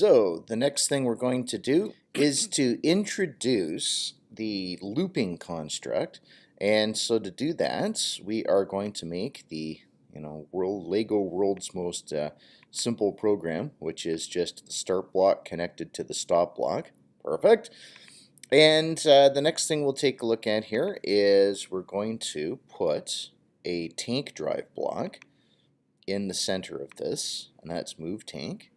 So the next thing we're going to do is to introduce the looping construct. And so to do that, we are going to make the Lego world's most simple program, which is just the start block connected to the stop block. Perfect. And the next thing we'll take a look at here is we're going to put a tank drive block in the center of this, and that's move tank.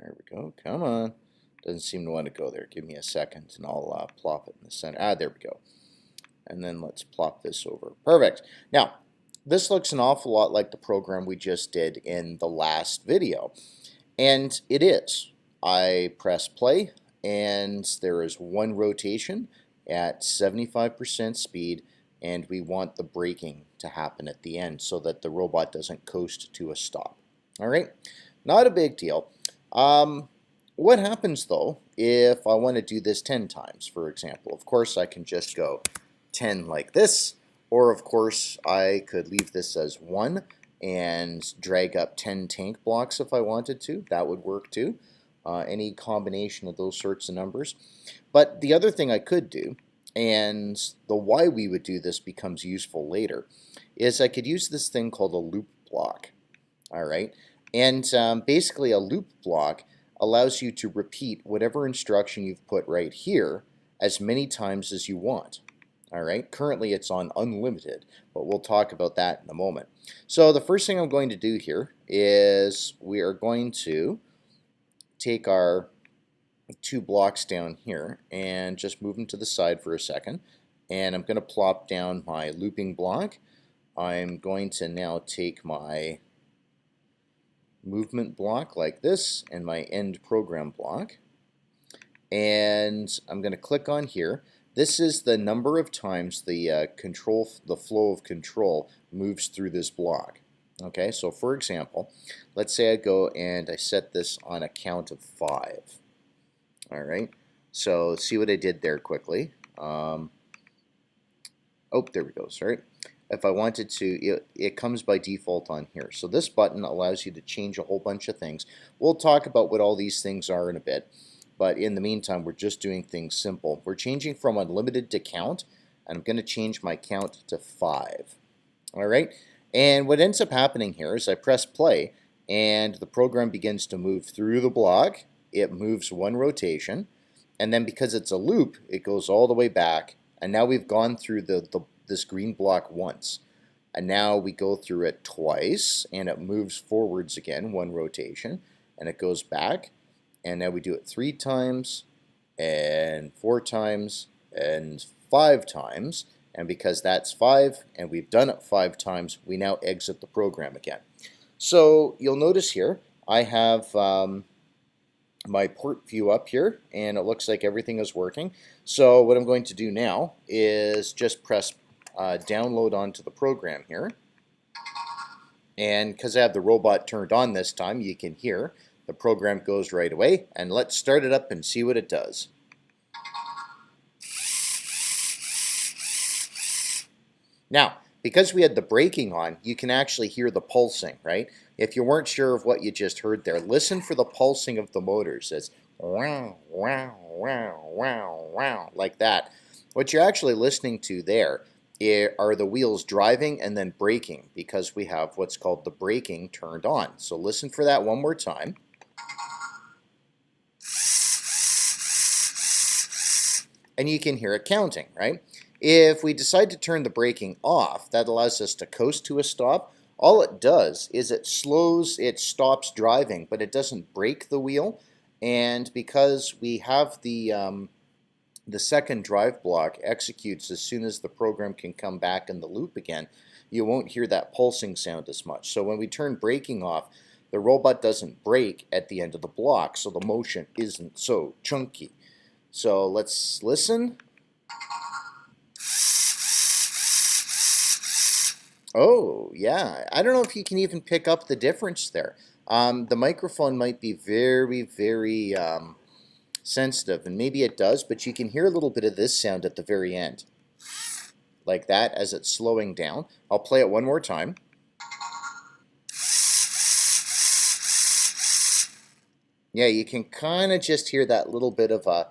There we go. Come on. Doesn't seem to want to go there. Give me a second and I'll plop it in the center. There we go. And then let's plop this over. Perfect. Now, this looks an awful lot like the program we just did in the last video. And it is. I press play and there is one rotation at 75% speed, and we want the braking to happen at the end so that the robot doesn't coast to a stop. All right? Not a big deal. What happens though if I want to do this 10 times, for example? Of course, I can just go 10 like this, or of course, I could leave this as 1 and drag up 10 tank blocks if I wanted to. That would work too. Any combination of those sorts of numbers. But the other thing I could do, and the why we would do this becomes useful later, is I could use this thing called a loop block. All right. And basically a loop block allows you to repeat whatever instruction you've put right here as many times as you want. All right, currently it's on unlimited, but we'll talk about that in a moment. So the first thing I'm going to do here is we are going to take our 2 blocks down here and just move them to the side for a second. And I'm going to plop down my looping block. I'm going to now take my movement block like this and my end program block, and I'm going to click on here. This is the number of times the flow of control moves through this block. Okay, so for example, let's say I go and I set this on a count of 5. All right, so see what I did there quickly. Oh, there we go. Sorry. If I wanted to, it comes by default on here. So this button allows you to change a whole bunch of things. We'll talk about what all these things are in a bit. But in the meantime, we're just doing things simple. We're changing from unlimited to count, and I'm going to change my count to 5. All right? And what ends up happening here is I press play, and the program begins to move through the block. It moves 1 rotation, and then because it's a loop, it goes all the way back. And now we've gone through this green block once, and now we go through it twice, and it moves forwards again 1 rotation, and it goes back, and now we do it 3 times and 4 times and 5 times, and because that's 5 and we've done it 5 times, we now exit the program again. So you'll notice here I have my port view up here, and it looks like everything is working. So what I'm going to do now is just press download onto the program here, and because I have the robot turned on this time, you can hear the program goes right away. And let's start it up and see what it does. Now, because we had the braking on, you can actually hear the pulsing, right? If you weren't sure of what you just heard there, listen for the pulsing of the motors. It's wow, wow, wow, wow, wow, like that. What you're actually listening to there are the wheels driving and then braking, because we have what's called the braking turned on. So listen for that one more time. And you can hear it counting, right? If we decide to turn the braking off, that allows us to coast to a stop. All it does is it stops driving, but it doesn't brake the wheel. And because we have the second drive block executes as soon as the program can come back in the loop again, you won't hear that pulsing sound as much. So when we turn braking off, the robot doesn't brake at the end of the block, so the motion isn't so chunky. So let's listen. Oh, yeah. I don't know if you can even pick up the difference there. The microphone might be very, very sensitive, and maybe it does, but you can hear a little bit of this sound at the very end, like that, as it's slowing down. I'll play it one more time. Yeah, you can kind of just hear that little bit of a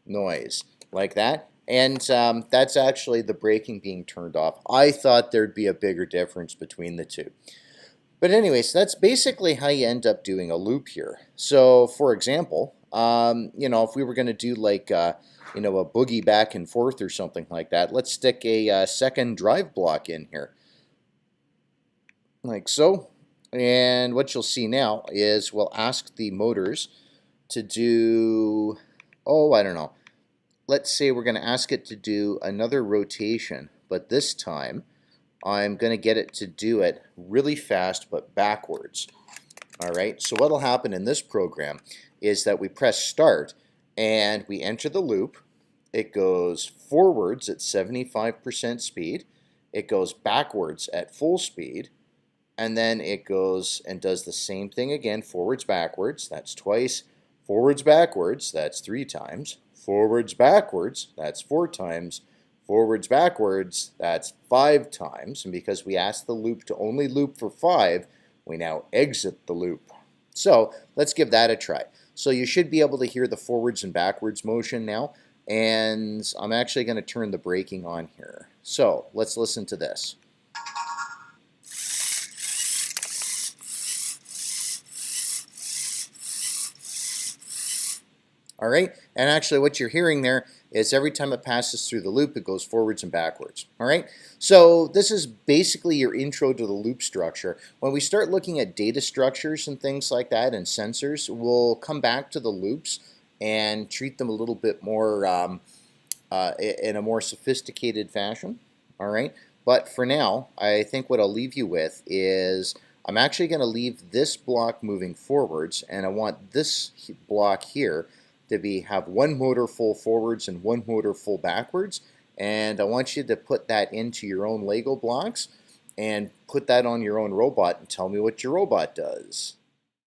noise like that. And that's actually the braking being turned off. I thought there'd be a bigger difference between the two. But anyways, that's basically how you end up doing a loop here. So for example, if we were going to do like, a boogie back and forth or something like that, let's stick a second drive block in here, like so. And what you'll see now is we'll ask the motors to do, oh, I don't know. Let's say we're going to ask it to do another rotation, but this time I'm going to get it to do it really fast but backwards. All right, so what will happen in this program is that we press start and we enter the loop. It goes forwards at 75% speed. It goes backwards at full speed. And then it goes and does the same thing again, forwards, backwards, that's twice, forwards, backwards, that's 3 times, forwards, backwards, that's 4 times, forwards, backwards, that's 5 times. And because we asked the loop to only loop for 5, we now exit the loop. So let's give that a try. So you should be able to hear the forwards and backwards motion now. And I'm actually going to turn the braking on here. So let's listen to this. All right, and actually what you're hearing there is every time it passes through the loop, it goes forwards and backwards. All right, so this is basically your intro to the loop structure. When we start looking at data structures and things like that and sensors, we'll come back to the loops and treat them a little bit more in a more sophisticated fashion. All right, but for now, I think what I'll leave you with is I'm actually going to leave this block moving forwards, and I want this block here to have one motor full forwards and one motor full backwards. And I want you to put that into your own Lego blocks and put that on your own robot and tell me what your robot does.